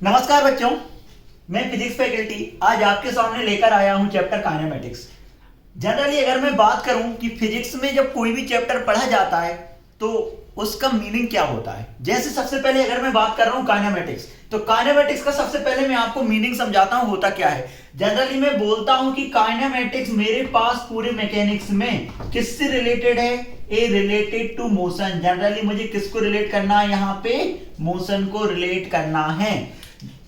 नमस्कार बच्चों, मैं फिजिक्स फैकल्टी आज आपके सामने लेकर आया हूं चैप्टर काइनेमेटिक्स। जनरली अगर मैं बात करूं कि फिजिक्स में जब कोई भी चैप्टर पढ़ा जाता है तो उसका मीनिंग क्या होता है। जैसे सबसे पहले अगर मैं बात कर रहा हूं काइनेमेटिक्स, तो काइनेमेटिक्स का सबसे पहले मैं आपको मीनिंग समझाता हूं होता क्या है। जनरली मैं बोलता हूं कि काइनेमेटिक्स मेरे पास पूरे मैकेनिक्स में किससे रिलेटेड है, ए रिलेटेड टू मोशन। जनरली मुझे किसको रिलेट करना है, यहाँ पे मोशन को रिलेट करना है।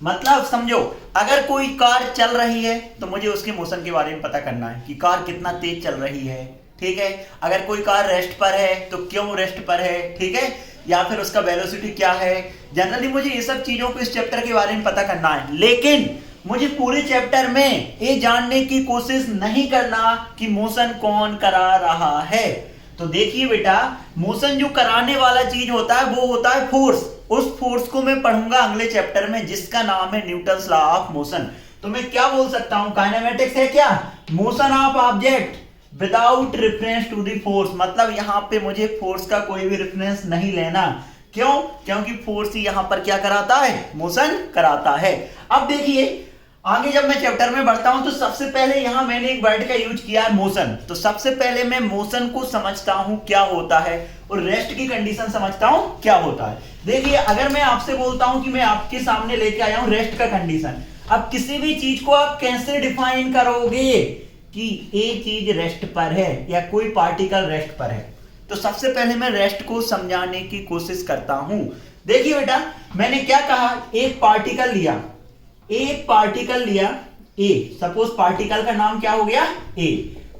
मतलब समझो, अगर कोई कार चल रही है तो मुझे उसके मोशन के बारे में पता करना है कि कार कितना तेज चल रही है, ठीक है। अगर कोई कार रेस्ट पर है तो क्यों रेस्ट पर है, ठीक है, या फिर उसका वेलोसिटी क्या है। जनरली मुझे ये सब चीजों को इस चैप्टर के बारे में पता करना है, लेकिन मुझे पूरे चैप्टर में ये जानने की कोशिश नहीं करना कि मोशन कौन करा रहा है। तो देखिए बेटा, मोशन जो कराने वाला चीज होता है वो होता है फोर्स। उस फोर्स को मैं पढ़ूंगा अगले चैप्टर में, जिसका नाम है न्यूटन्स लॉ ऑफ मोशन। तो मैं क्या बोल सकता हूं, काइनेमेटिक्स है क्या, motion of object without reference to the force. मतलब यहां पे मुझे फोर्स का कोई भी रेफरेंस नहीं लेना। क्यों? क्योंकि फोर्स ही यहां पर क्या कराता है, मोशन कराता है। अब देखिए आगे जब मैं चैप्टर में बढ़ता हूं तो सबसे पहले यहां मैंने एक वर्ड का यूज किया है, मोशन। तो सबसे पहले मैं मोशन को समझता हूं क्या होता है और रेस्ट की कंडीशन समझता हूं क्या होता है। देखिए अगर मैं आपसे बोलता हूं कि मैं आपके सामने लेके आया हूं रेस्ट का कंडीशन, अब किसी भी चीज को आप कैसे डिफाइन करोगे कि ये चीज रेस्ट पर है या कोई पार्टिकल रेस्ट पर है। तो सबसे पहले मैं रेस्ट को समझाने की कोशिश करता हूं। देखिए बेटा, मैंने क्या कहा, एक पार्टिकल लिया ए। सपोज पार्टिकल का नाम क्या हो गया, ए।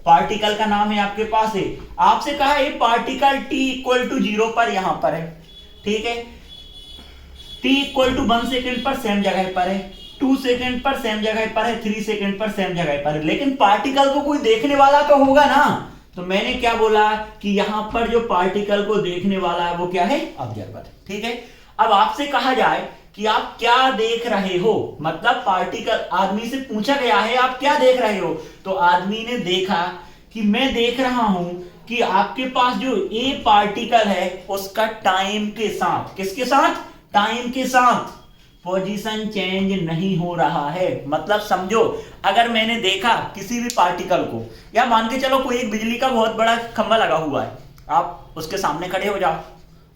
पार्टिकल का नाम है आपके पास ए। आपसे कहा a particle t equal to 0 पर यहां पर है, ठीक है। t इक्वल टू 1 सेकेंड पर सेम जगह पर है, 2 सेकेंड पर सेम जगह पर है, 3 सेकेंड पर सेम जगह पर है। लेकिन पार्टिकल को कोई देखने वाला तो होगा ना। तो मैंने क्या बोला कि यहां पर जो पार्टिकल को देखने वाला है वो क्या है, ऑब्जर्वर, ठीक है। अब आपसे कहा जाए कि आप क्या देख रहे हो, मतलब पार्टिकल, आदमी से पूछा गया है आप क्या देख रहे हो, तो आदमी ने देखा कि मैं देख रहा हूं कि आपके पास जो ए पार्टिकल है उसका टाइम के साथ, किसके साथ, टाइम के साथ पोजीशन चेंज नहीं हो रहा है। मतलब समझो, अगर मैंने देखा किसी भी पार्टिकल को, या मान के चलो कोई एक बिजली का बहुत बड़ा खंभा लगा हुआ है, आप उसके सामने खड़े हो जाओ,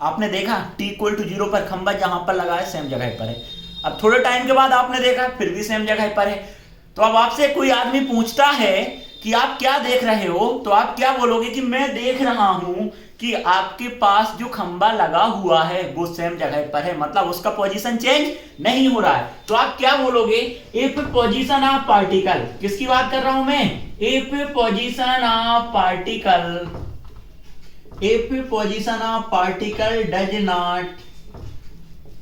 आपने देखा t इक्वल टू 0 पर खंभा जहां पर लगा है सेम जगह पर है। अब थोड़े टाइम के बाद आपने देखा फिर भी सेम जगह पर है। तो अब आपसे कोई आदमी पूछता है कि आप क्या देख रहे हो, तो आप क्या बोलोगे कि मैं देख रहा हूं कि आपके पास जो खंभा लगा हुआ है वो सेम जगह पर है, मतलब उसका पोजीशन चेंज नहीं हो रहा है। तो आप क्या बोलोगे, इफ पोजीशन ऑफ पार्टिकल, किसकी बात कर रहा हूं मैं, if position of particle, if position of particle does not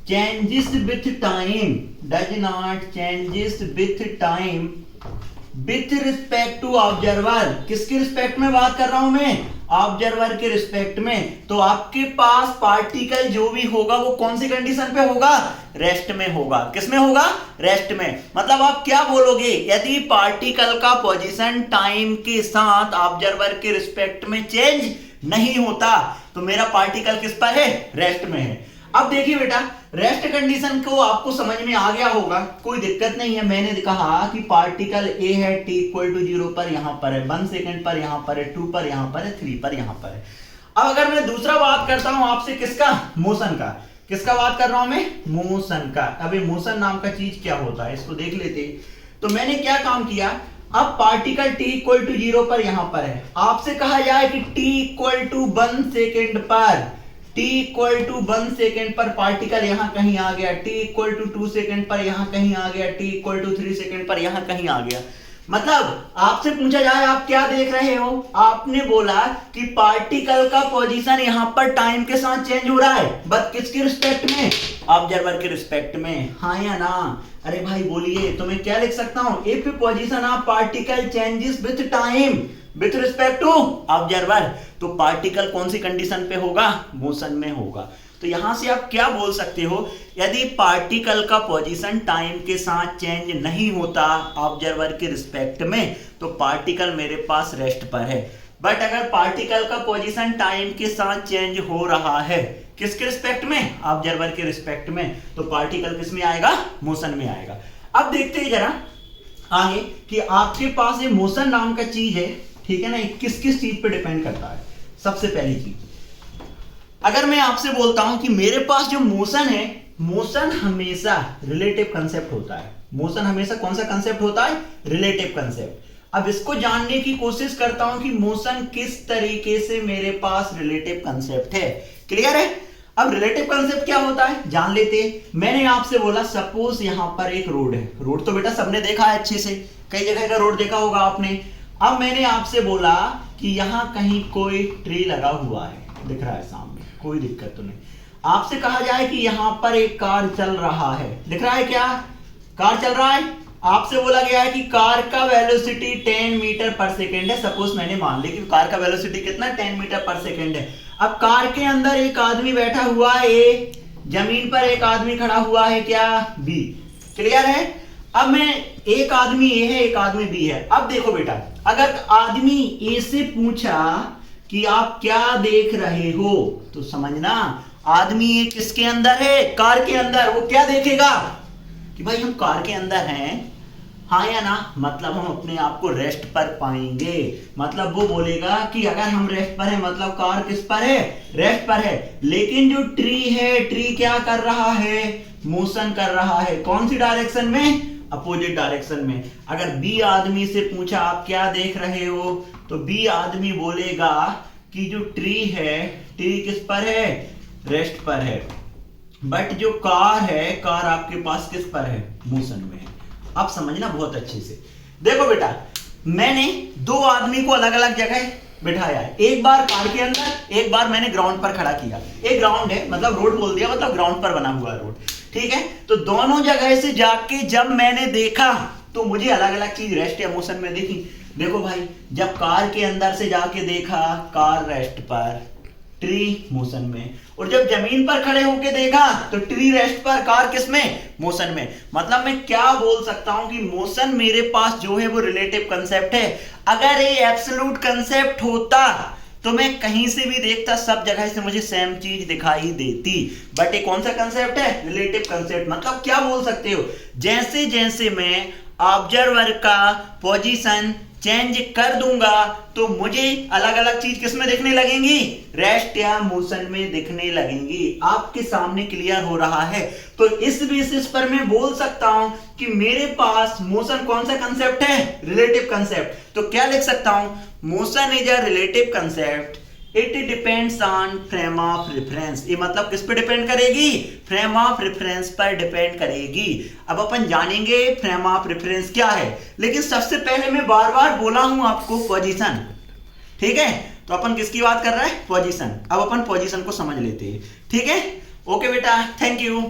changes with time, does not changes with time with respect to observer। किसके रिस्पेक्ट में बात कर रहा हूं मैं, ऑब्जर्वर के रिस्पेक्ट में। तो आपके पास पार्टिकल जो भी होगा वो कौन सी कंडीशन पे होगा, रेस्ट में होगा। किस में होगा, रेस्ट में। मतलब आप क्या बोलोगे, यदि पार्टिकल का पोजीशन टाइम के साथ ऑब्जर्वर के रिस्पेक्ट में चेंज नहीं होता तो मेरा पार्टिकल किस पर है, रेस्ट में है। अब देखिए बेटा, रेस्ट कंडीशन को आपको समझ में आ गया होगा, कोई दिक्कत नहीं है। मैंने कहा कि पार्टिकल ए है t इक्वल टू 0 पर यहां पर है, 1 सेकेंड पर यहां पर है, 2 पर यहां पर है, 3 पर यहां पर है। अब अगर मैं दूसरा बात करता हूं आपसे किसका, मोशन का। किसका बात कर रहा हूं मैं, मोशन का। अब ये मोशन नाम का चीज क्या होता है इसको देख लेते। तो मैंने क्या काम किया, अब पार्टिकल t इक्वल टू 0 पर यहां पर है, आपसे कहा जाए कि t इक्वल टू 1 सेकेंड पर, t इक्वल टू 1 सेकेंड पर पार्टिकल यहां कहीं आ गया, t इक्वल टू 2 सेकेंड पर यहां कहीं आ गया, t इक्वल टू 3 सेकेंड पर यहां कहीं आ गया। मतलब आपसे पूछा जाए आप क्या देख रहे हो, आपने बोला कि पार्टिकल का पोजीशन यहां पर टाइम के साथ चेंज हो रहा है, बट किसके रिस्पेक्ट में, ऑब्जर्वर के रिस्पेक्ट में, हाँ या ना। अरे भाई बोलिए, तो मैं क्या लिख सकता हूं, if position of particle changes with time with respect to observer, तो पार्टिकल कौन सी कंडीशन पे होगा, मोशन में होगा। तो यहां से आप क्या बोल सकते हो, यदि पार्टिकल का पोजीशन टाइम के साथ चेंज नहीं होता ऑब्जर्वर के रिस्पेक्ट में, तो पार्टिकल मेरे पास रेस्ट पर है। बट अगर पार्टिकल का पोजीशन टाइम के साथ चेंज हो रहा है, किसके रिस्पेक्ट में? ऑब्जर्वर के रिस्पेक्ट में। तो पार्टिकल किस में आएगा? मोशन में आएगा। अब देखते हैं जरा आगे कि आपके पास ये मोशन नाम का चीज है, ठीक है ना, किस किस चीज पे डिपेंड करता है। सबसे पहली चीज, अगर मैं आपसे बोलता हूं कि मेरे पास जो मोशन है, मोशन हमेशा रिलेटिव कंसेप्ट होता है। मोशन हमेशा कौन सा कंसेप्ट होता है? Relative concept. अब इसको जानने की कोशिश करता हूं कि मोशन किस तरीके से मेरे पास रिलेटिव कंसेप्ट है। क्लियर है? अब रिलेटिव कंसेप्ट क्या होता है जान लेते हैं। मैंने आपसे बोला सपोज यहां पर एक रोड है। रोड तो बेटा सबने देखा है अच्छे से, कई जगह का रोड देखा होगा आपने। अब मैंने आपसे बोला कि यहां कहीं कोई ट्री लगा हुआ है, दिख रहा है सामने, कोई दिक्कत तो नहीं। आपसे कहा जाए कि यहां पर एक कार चल रहा है, दिख रहा है क्या? कार चल रहा है। आपसे बोला गया है कि कार का वेलोसिटी 10 मीटर पर सेकेंड है। सपोज मैंने मान लिया कि कार का वेलोसिटी कितना? 10 मीटर पर सेकेंड है। अब कार के अंदर एक आदमी बैठा हुआ है ए, जमीन पर एक आदमी खड़ा हुआ है क्या? बी। क्लियर है? अब मैं, एक आदमी ए है, एक आदमी बी है। अब देखो बेटा, अगर आदमी ए से पूछा कि आप क्या देख रहे हो, तो समझना आदमी ए किसके अंदर है? कार के अंदर। वो क्या देखेगा कि भाई हम कार के अंदर हैं, हाँ या ना, मतलब हम अपने आप को रेस्ट पर पाएंगे। मतलब वो बोलेगा कि अगर हम रेस्ट पर है मतलब कार किस पर है? रेस्ट पर है। लेकिन जो ट्री है, ट्री क्या कर रहा है? मोशन कर रहा है। कौन सी डायरेक्शन में? अपोजिट डायरेक्शन में। अगर बी आदमी से पूछा आप क्या देख रहे हो, तो बी आदमी बोलेगा कि जो ट्री है, ट्री किस पर है? रेस्ट पर है। बट जो कार है, कार आपके पास किस पर है? मोशन में है। आप समझना बहुत अच्छे से। देखो बेटा, मैंने दो आदमी को अलग अलग जगह बिठाया है। एक बार कार के अंदर, एक बार मैंने ग्राउंड पर खड़ा किया। एक ग्राउंड है, मतलब रोड बोल दिया, मतलब ग्राउंड पर बना हुआ रोड, ठीक है। तो दोनों जगह से जाके जब मैंने देखा तो मुझे अलग अलग चीज रेस्ट या मोशन में देखी। देखो भाई, जब कार के अंदर से जाके देखा, कार रेस्ट पर, ट्री मोशन में। और जब जमीन पर खड़े होके देखा तो ट्री रेस्ट पर, कार किस में? मोशन में। मतलब मैं क्या बोल सकता हूं कि मोशन मेरे पास जो है वो रिलेटिव कंसेप्ट है। अगर ये एब्सोल्यूट कंसेप्ट होता तो मैं कहीं से भी देखता, सब जगह से मुझे सेम चीज दिखाई देती। बट ये कौन सा कंसेप्ट है? Relative concept. मतलब क्या बोल सकते हो, जैसे जैसे मैं ऑब्जर्वर का पोजीशन चेंज कर दूंगा तो मुझे अलग अलग चीज किसमें दिखने लगेंगी? रेस्ट या मोशन में दिखने लगेंगी। आपके सामने क्लियर हो रहा है? तो इस बेसिस पर मैं बोल सकता हूं कि मेरे पास मोशन कौन सा कंसेप्ट है? Relative concept. तो क्या लिख सकता हूं? Motion is a relative concept, it depends on frame of reference. ये मतलब किस पे डिपेंड करेगी? फ्रेम ऑफ रेफरेंस पर डिपेंड करेगी। अब अपन जानेंगे फ्रेम ऑफ रेफरेंस क्या है, लेकिन सबसे पहले मैं बार बार बोला हूं आपको पोजीशन, ठीक है। तो अपन किसकी बात कर रहे हैं? पोजीशन। अब अपन पोजीशन को समझ लेते हैं, ठीक है। ओके बेटा, थैंक यू।